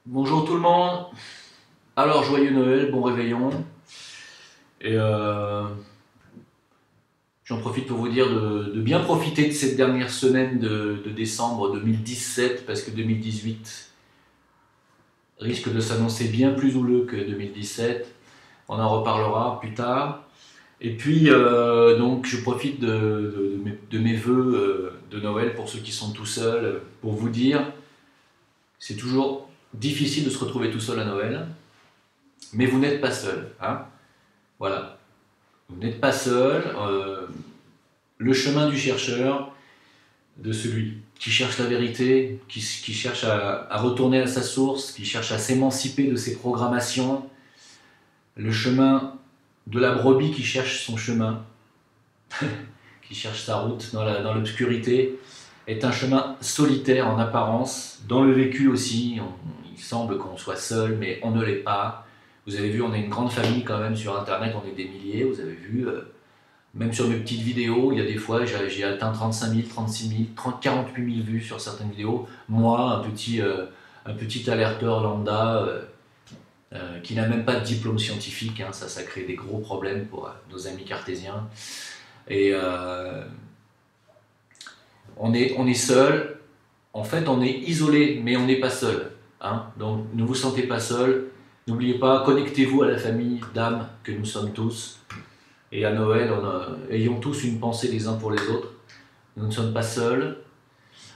Bonjour tout le monde. Alors, joyeux Noël, bon réveillon. Et j'en profite pour vous dire de bien profiter de cette dernière semaine de décembre 2017 parce que 2018 risque de s'annoncer bien plus houleux que 2017. On en reparlera plus tard. Et puis, donc, je profite de mes vœux de Noël pour ceux qui sont tout seuls, pour vous dire, c'est toujours difficile de se retrouver tout seul à Noël, mais vous n'êtes pas seul, hein. Voilà. Vous n'êtes pas seul. Le chemin du chercheur, de celui qui cherche la vérité, qui cherche à retourner à sa source, qui cherche à s'émanciper de ses programmations, le chemin de la brebis qui cherche son chemin, qui cherche sa route dans l'obscurité, est un chemin solitaire en apparence, dans le vécu aussi. Il semble qu'on soit seul, mais on ne l'est pas. Vous avez vu, on est une grande famille quand même sur Internet, on est des milliers, vous avez vu. Même sur mes petites vidéos, il y a des fois, j'ai atteint 35 000, 36 000, 30, 48 000 vues sur certaines vidéos. Moi, un petit alerteur lambda qui n'a même pas de diplôme scientifique, hein, ça crée des gros problèmes pour nos amis cartésiens. Et on est seul. En fait, on est isolé, mais on n'est pas seul, hein. Donc, ne vous sentez pas seul. N'oubliez pas, connectez-vous à la famille d'âmes que nous sommes tous. Et à Noël, ayons tous une pensée les uns pour les autres. Nous ne sommes pas seuls.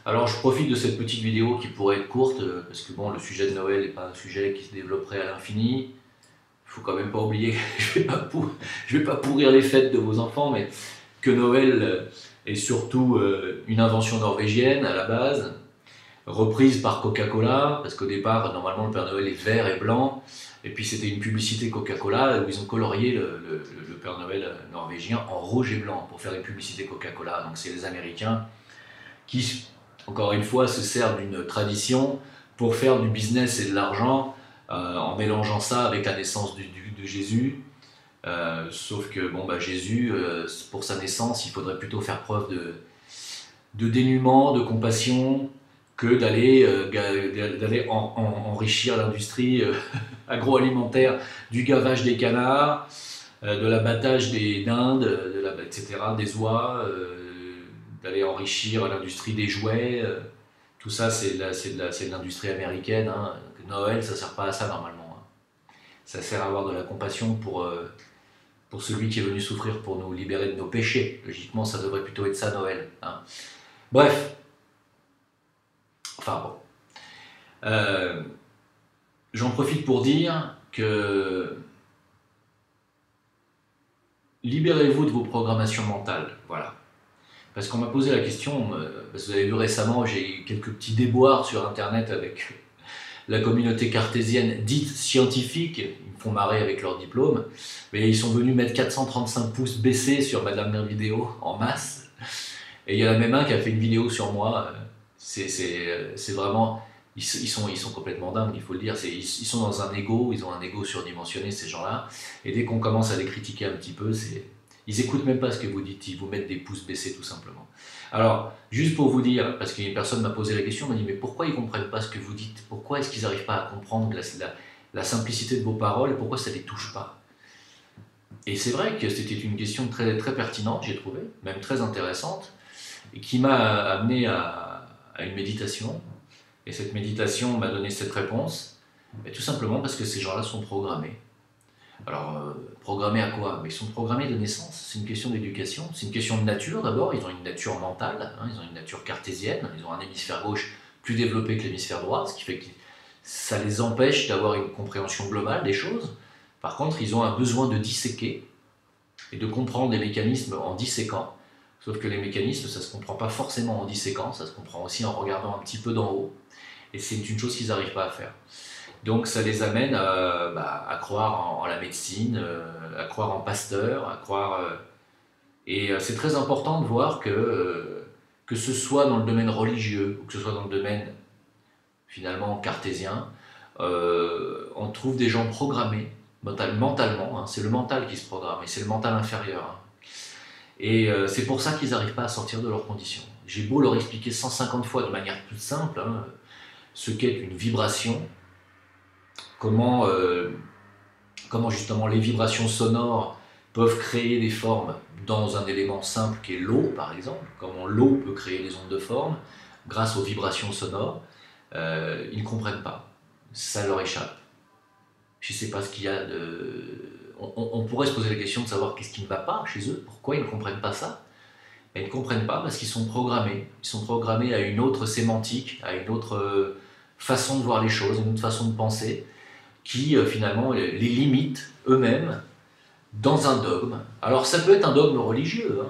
Alors je profite de cette petite vidéo qui pourrait être courte, parce que bon, le sujet de Noël n'est pas un sujet qui se développerait à l'infini. Il faut quand même pas oublier, je vais pas pourrir les fêtes de vos enfants, mais que Noël est surtout une invention norvégienne à la base, reprise par Coca-Cola, parce qu'au départ, normalement, le Père Noël est vert et blanc, et puis c'était une publicité Coca-Cola où ils ont colorié le Père Noël norvégien en rouge et blanc pour faire une publicité Coca-Cola. Donc c'est les Américains qui, encore une fois, se servent d'une tradition pour faire du business et de l'argent en mélangeant ça avec la naissance de Jésus. Sauf que bon, bah, Jésus, pour sa naissance, il faudrait plutôt faire preuve de dénuement, de compassion, que d'aller enrichir l'industrie agroalimentaire du gavage des canards, de l'abattage des dindes, etc., des oies, d'aller enrichir l'industrie des jouets. Tout ça, c'est de l'industrie américaine, hein. Noël, ça ne sert pas à ça normalement, hein. Ça sert à avoir de la compassion pour celui qui est venu souffrir pour nous libérer de nos péchés. Logiquement, ça devrait plutôt être ça Noël, hein. Bref, enfin bon. J'en profite pour dire que libérez-vous de vos programmations mentales. Voilà. Parce qu'on m'a posé la question, parce que vous avez vu récemment, j'ai eu quelques petits déboires sur Internet avec la communauté cartésienne dite scientifique. Ils me font marrer avec leur diplôme. Mais ils sont venus mettre 435 pouces baissés sur ma dernière vidéo en masse. Et il y en a même un qui a fait une vidéo sur moi. C'est vraiment... Ils sont complètement dingues, il faut le dire. Ils sont dans un ego, ils ont un ego surdimensionné, ces gens-là. Et dès qu'on commence à les critiquer un petit peu, ils écoutent même pas ce que vous dites, ils vous mettent des pouces baissés tout simplement. Alors, juste pour vous dire, parce qu'une personne m'a posé la question, m'a dit mais pourquoi ils comprennent pas ce que vous dites? Pourquoi est-ce qu'ils n'arrivent pas à comprendre la simplicité de vos paroles et pourquoi ça les touche pas? Et c'est vrai que c'était une question très, très pertinente, j'ai trouvé, même très intéressante, et qui m'a amené à une méditation. Et cette méditation m'a donné cette réponse, et tout simplement parce que ces gens-là sont programmés. Alors, programmés à quoi? Ils sont programmés de naissance, c'est une question d'éducation, c'est une question de nature d'abord, ils ont une nature mentale, hein, ils ont une nature cartésienne, ils ont un hémisphère gauche plus développé que l'hémisphère droit, ce qui fait que ça les empêche d'avoir une compréhension globale des choses. Par contre, ils ont un besoin de disséquer et de comprendre les mécanismes en disséquant. Sauf que les mécanismes, ça ne se comprend pas forcément en disséquant, ça se comprend aussi en regardant un petit peu d'en haut. Et c'est une chose qu'ils n'arrivent pas à faire. Donc ça les amène à croire en la médecine, à croire en Pasteur, à croire... et c'est très important de voir que ce soit dans le domaine religieux ou que ce soit dans le domaine finalement cartésien, on trouve des gens programmés mentalement, hein, c'est le mental qui se programme et c'est le mental inférieur, hein. Et c'est pour ça qu'ils n'arrivent pas à sortir de leurs conditions. J'ai beau leur expliquer 150 fois de manière toute simple, hein, ce qu'est une vibration, comment justement les vibrations sonores peuvent créer des formes dans un élément simple qui est l'eau, par exemple, comment l'eau peut créer des ondes de forme grâce aux vibrations sonores. Ils ne comprennent pas, ça leur échappe. Je ne sais pas ce qu'il y a de... On pourrait se poser la question de savoir qu'est-ce qui ne va pas chez eux, pourquoi ils ne comprennent pas ça. Mais ils ne comprennent pas parce qu'ils sont programmés. Ils sont programmés à une autre sémantique, à une autre façon de voir les choses, une autre façon de penser, qui finalement les limite eux-mêmes dans un dogme. Alors ça peut être un dogme religieux, hein.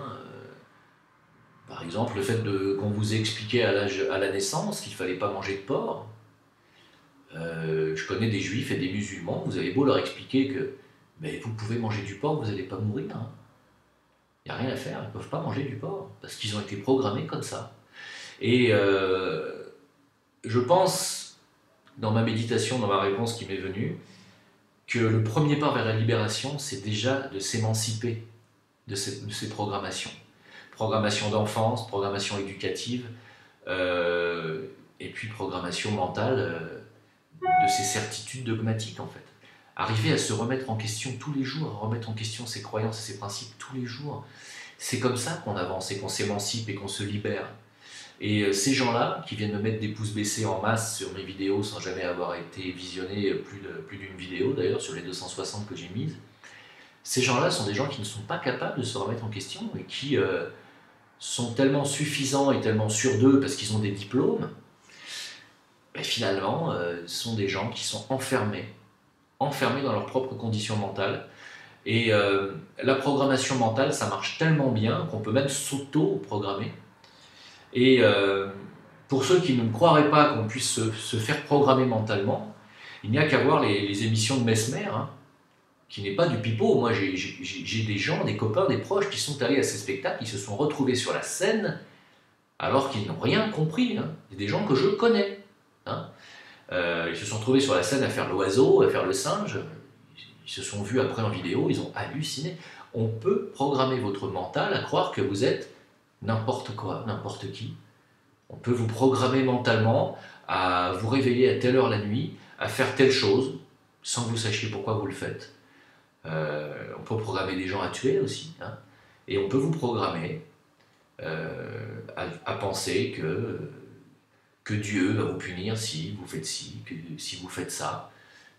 Par exemple, le fait qu'on vous ait expliqué à la naissance qu'il ne fallait pas manger de porc. Je connais des juifs et des musulmans, vous avez beau leur expliquer que mais vous pouvez manger du porc, vous n'allez pas mourir. Hein. Il n'y a rien à faire, ils ne peuvent pas manger du porc, parce qu'ils ont été programmés comme ça. Et je pense, dans ma méditation, dans ma réponse qui m'est venue, que le premier pas vers la libération, c'est déjà de s'émanciper de ces programmations. Programmation d'enfance, programmation éducative, et puis programmation mentale de ces certitudes dogmatiques en fait. Arriver à se remettre en question tous les jours, à remettre en question ses croyances et ses principes tous les jours, c'est comme ça qu'on avance et qu'on s'émancipe et qu'on se libère. Et ces gens-là, qui viennent me mettre des pouces baissés en masse sur mes vidéos sans jamais avoir été visionné plus d'une vidéo d'ailleurs sur les 260 que j'ai mises, ces gens-là sont des gens qui ne sont pas capables de se remettre en question et qui sont tellement suffisants et tellement sûrs d'eux parce qu'ils ont des diplômes, mais finalement sont des gens qui sont enfermés dans leurs propres conditions mentales. Et la programmation mentale, ça marche tellement bien qu'on peut même s'auto-programmer. Et pour ceux qui ne me croiraient pas qu'on puisse se faire programmer mentalement, il n'y a qu'à voir les émissions de Mesmer, hein, qui n'est pas du pipeau. Moi, j'ai des gens, des copains, des proches qui sont allés à ces spectacles, qui se sont retrouvés sur la scène alors qu'ils n'ont rien compris. Hein. C'est des gens que je connais. Hein. Ils se sont retrouvés sur la scène à faire l'oiseau, à faire le singe. Ils se sont vus après en vidéo, ils ont halluciné. On peut programmer votre mental à croire que vous êtes n'importe quoi, n'importe qui. On peut vous programmer mentalement à vous réveiller à telle heure la nuit, à faire telle chose, sans que vous sachiez pourquoi vous le faites. On peut programmer des gens à tuer aussi. Hein. Et on peut vous programmer à penser que Dieu va vous punir si vous faites ci, que si vous faites ça,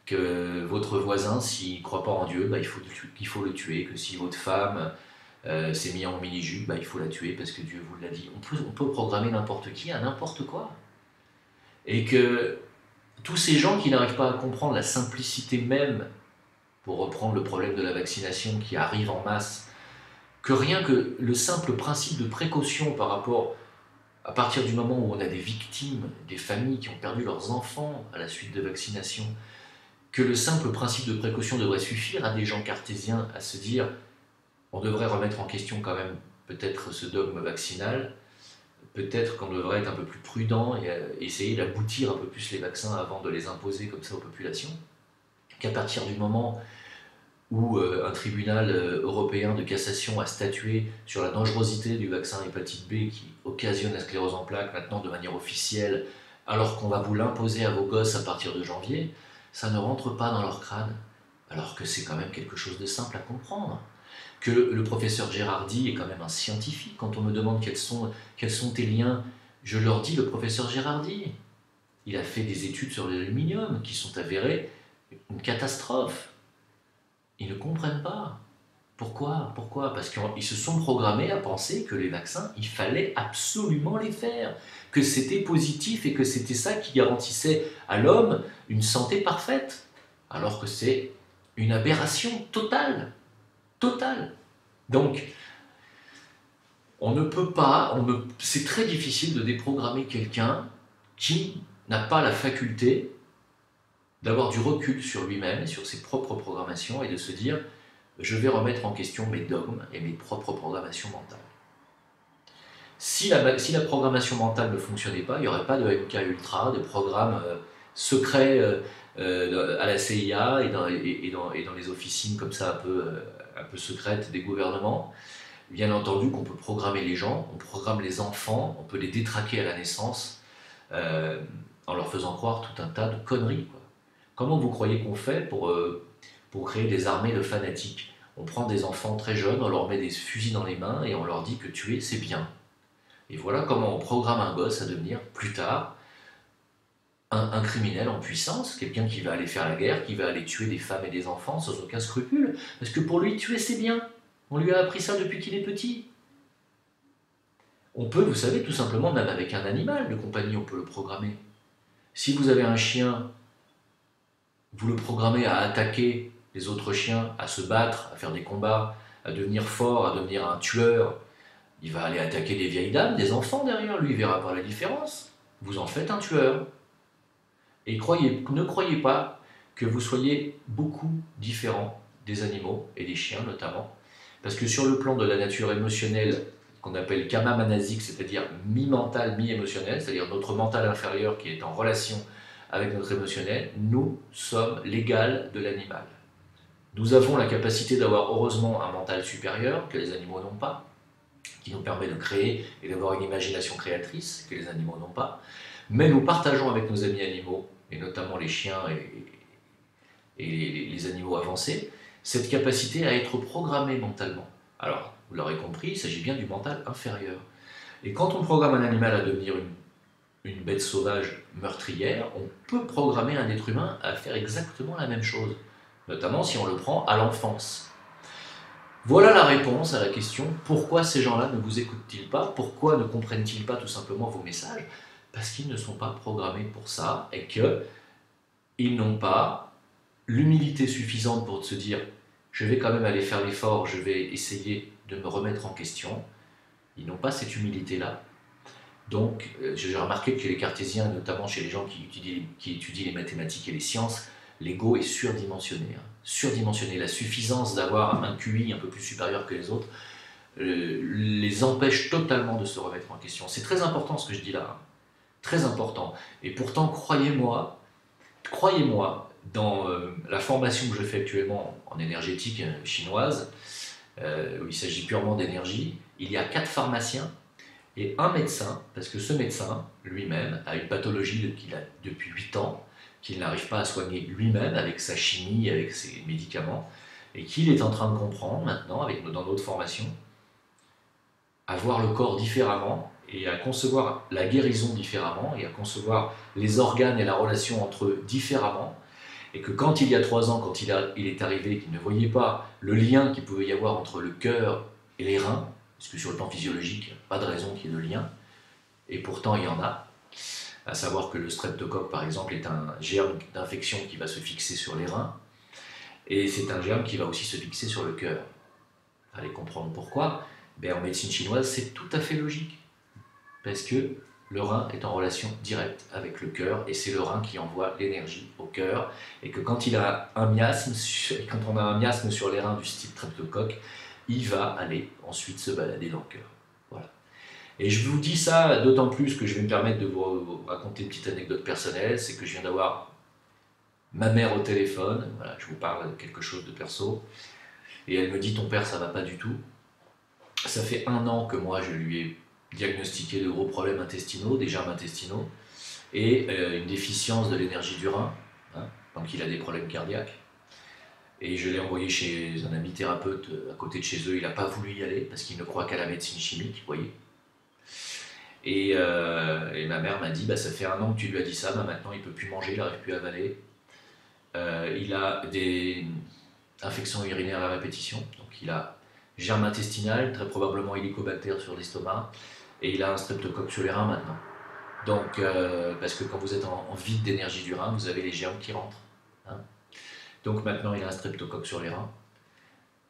que votre voisin, s'il ne croit pas en Dieu, bah, il faut le tuer, que si votre femme s'est mise en mini-jupe, bah, il faut la tuer parce que Dieu vous l'a dit. On peut programmer n'importe qui à n'importe quoi. Et que tous ces gens qui n'arrivent pas à comprendre la simplicité même, pour reprendre le problème de la vaccination qui arrive en masse, que rien que le simple principe de précaution par rapport, à partir du moment où on a des victimes, des familles qui ont perdu leurs enfants à la suite de vaccination, que le simple principe de précaution devrait suffire à des gens cartésiens à se dire on devrait remettre en question quand même peut-être ce dogme vaccinal, peut-être qu'on devrait être un peu plus prudent et essayer d'aboutir un peu plus les vaccins avant de les imposer comme ça aux populations, qu'à partir du moment où un tribunal européen de cassation a statué sur la dangerosité du vaccin hépatite B qui occasionne la sclérose en plaques maintenant de manière officielle, alors qu'on va vous l'imposer à vos gosses à partir de janvier, ça ne rentre pas dans leur crâne, alors que c'est quand même quelque chose de simple à comprendre. Que le professeur Gérardi est quand même un scientifique. Quand on me demande quels sont tes liens, je leur dis le professeur Gérardi. Il a fait des études sur l'aluminium qui sont avérées une catastrophe. Ils ne comprennent pas. Pourquoi ? Parce qu'ils se sont programmés à penser que les vaccins, il fallait absolument les faire, que c'était positif et que c'était ça qui garantissait à l'homme une santé parfaite, alors que c'est une aberration totale. Donc, on ne peut pas, c'est très difficile de déprogrammer quelqu'un qui n'a pas la faculté d'avoir du recul sur lui-même, sur ses propres programmations, et de se dire je vais remettre en question mes dogmes et mes propres programmations mentales. Si la programmation mentale ne fonctionnait pas, il n'y aurait pas de MK Ultra, de programmes secrets à la CIA et dans les officines comme ça un peu secrètes des gouvernements. Bien entendu qu'on peut programmer les gens, on programme les enfants, on peut les détraquer à la naissance en leur faisant croire tout un tas de conneries, quoi. Comment vous croyez qu'on fait pour créer des armées de fanatiques? On prend des enfants très jeunes, on leur met des fusils dans les mains et on leur dit que tuer, c'est bien. Et voilà comment on programme un gosse à devenir, plus tard, un criminel en puissance, quelqu'un qui va aller faire la guerre, qui va aller tuer des femmes et des enfants sans aucun scrupule. Parce que pour lui, tuer, c'est bien. On lui a appris ça depuis qu'il est petit. On peut, vous savez, tout simplement, même avec un animal de compagnie, on peut le programmer. Si vous avez un chien, vous le programmez à attaquer les autres chiens, à se battre, à faire des combats, à devenir fort, à devenir un tueur. Il va aller attaquer des vieilles dames, des enfants derrière lui, il verra pas la différence. Vous en faites un tueur. Et ne croyez pas que vous soyez beaucoup différents des animaux, et des chiens notamment, parce que sur le plan de la nature émotionnelle, qu'on appelle kama manasique, c'est-à-dire mi-mental, mi-émotionnel, c'est-à-dire notre mental inférieur qui est en relation avec notre émotionnel, nous sommes l'égal de l'animal. Nous avons la capacité d'avoir heureusement un mental supérieur que les animaux n'ont pas, qui nous permet de créer et d'avoir une imagination créatrice que les animaux n'ont pas, mais nous partageons avec nos amis animaux, et notamment les chiens et les animaux avancés, cette capacité à être programmés mentalement. Alors, vous l'aurez compris, il s'agit bien du mental inférieur. Et quand on programme un animal à devenir une bête sauvage meurtrière, on peut programmer un être humain à faire exactement la même chose, notamment si on le prend à l'enfance. Voilà la réponse à la question « Pourquoi ces gens-là ne vous écoutent-ils pas? Pourquoi ne comprennent-ils pas tout simplement vos messages ?» Parce qu'ils ne sont pas programmés pour ça et qu'ils n'ont pas l'humilité suffisante pour se dire « Je vais quand même aller faire l'effort, je vais essayer de me remettre en question ». Ils n'ont pas cette humilité-là. Donc, j'ai remarqué que chez les cartésiens, notamment chez les gens qui étudient les mathématiques et les sciences, l'ego est surdimensionné. Surdimensionné. La suffisance d'avoir un QI un peu plus supérieur que les autres les empêche totalement de se remettre en question. C'est très important ce que je dis là. Très important. Et pourtant, croyez-moi, dans la formation que je fais actuellement en énergétique chinoise, où il s'agit purement d'énergie, il y a 4 pharmaciens et un médecin, parce que ce médecin, lui-même, a une pathologie qu'il a depuis 8 ans, qu'il n'arrive pas à soigner lui-même avec sa chimie, avec ses médicaments, et qu'il est en train de comprendre maintenant, dans notre formation, à voir le corps différemment, et à concevoir la guérison différemment, et à concevoir les organes et la relation entre eux différemment, et que quand il y a 3 ans, quand il est arrivé, qu'il ne voyait pas le lien qu'il pouvait y avoir entre le cœur et les reins, parce que sur le plan physiologique, il n'y a pas de raison qu'il y ait de lien, et pourtant il y en a, à savoir que le streptocoque, par exemple, est un germe d'infection qui va se fixer sur les reins, et c'est un germe qui va aussi se fixer sur le cœur. Vous allez comprendre pourquoi. Ben, en médecine chinoise, c'est tout à fait logique, parce que le rein est en relation directe avec le cœur, et c'est le rein qui envoie l'énergie au cœur, et que quand quand on a un miasme sur les reins du style streptocoque, il va aller ensuite se balader dans le cœur. Voilà. Et je vous dis ça d'autant plus que je vais me permettre de vous raconter une petite anecdote personnelle, c'est que je viens d'avoir ma mère au téléphone, voilà, je vous parle de quelque chose de perso, et elle me dit « ton père ça va pas du tout ». Ça fait 1 an que moi je lui ai diagnostiqué de gros problèmes intestinaux, des germes intestinaux, et une déficience de l'énergie du rein, hein, donc il a des problèmes cardiaques. Et je l'ai envoyé chez un ami thérapeute à côté de chez eux, il n'a pas voulu y aller parce qu'il ne croit qu'à la médecine chimique, vous voyez. Et ma mère m'a dit, bah, ça fait 1 an que tu lui as dit ça, bah, maintenant il ne peut plus manger, il n'arrive plus à avaler. Il a des infections urinaires à répétition, donc il a germe intestinal, très probablement hélicobactère sur l'estomac, et il a un streptocoque sur les reins maintenant. Donc, parce que quand vous êtes en vide d'énergie du rein, vous avez les germes qui rentrent. Hein. Donc maintenant, il a un streptocoque sur les reins,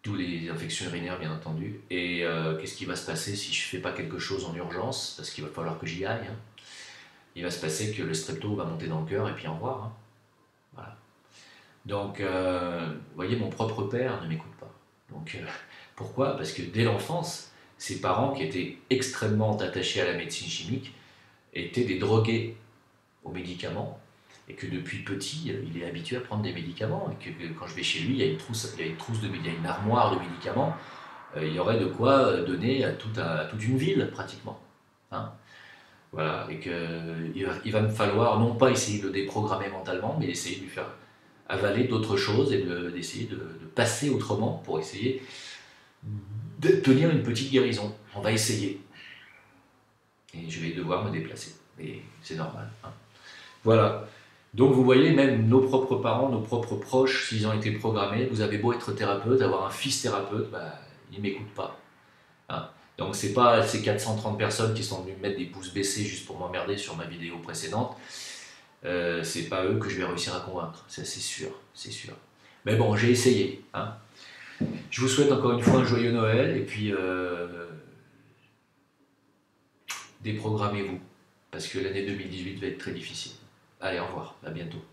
d'où les infections urinaires, bien entendu. Et qu'est-ce qui va se passer si je ne fais pas quelque chose en urgence, parce qu'il va falloir que j'y aille, hein. Il va se passer que le strepto va monter dans le cœur, et puis au revoir. Hein. Voilà. Donc, vous voyez, mon propre père ne m'écoute pas. Donc, pourquoi? Parce que dès l'enfance, ses parents, qui étaient extrêmement attachés à la médecine chimique, étaient des drogués aux médicaments, et que depuis petit, il est habitué à prendre des médicaments, et que quand je vais chez lui, il y a une armoire de médicaments, il y aurait de quoi donner à toute une ville, pratiquement. Hein, voilà, et qu'il va me falloir non pas essayer de le déprogrammer mentalement, mais essayer de lui faire avaler d'autres choses et d'essayer de passer autrement pour essayer de tenir une petite guérison. On va essayer. Et je vais devoir me déplacer. Et c'est normal. Hein. Voilà. Donc vous voyez, même nos propres parents, nos propres proches, s'ils ont été programmés, vous avez beau être thérapeute, avoir un fils thérapeute, bah, ils ne m'écoutent pas. Hein. Donc c'est pas ces 430 personnes qui sont venues me mettre des pouces baissés juste pour m'emmerder sur ma vidéo précédente, c'est pas eux que je vais réussir à convaincre, ça c'est sûr, c'est sûr. Mais bon, j'ai essayé. Hein. Je vous souhaite encore une fois un joyeux Noël et puis déprogrammez-vous, parce que l'année 2018 va être très difficile. Allez, au revoir, à bientôt.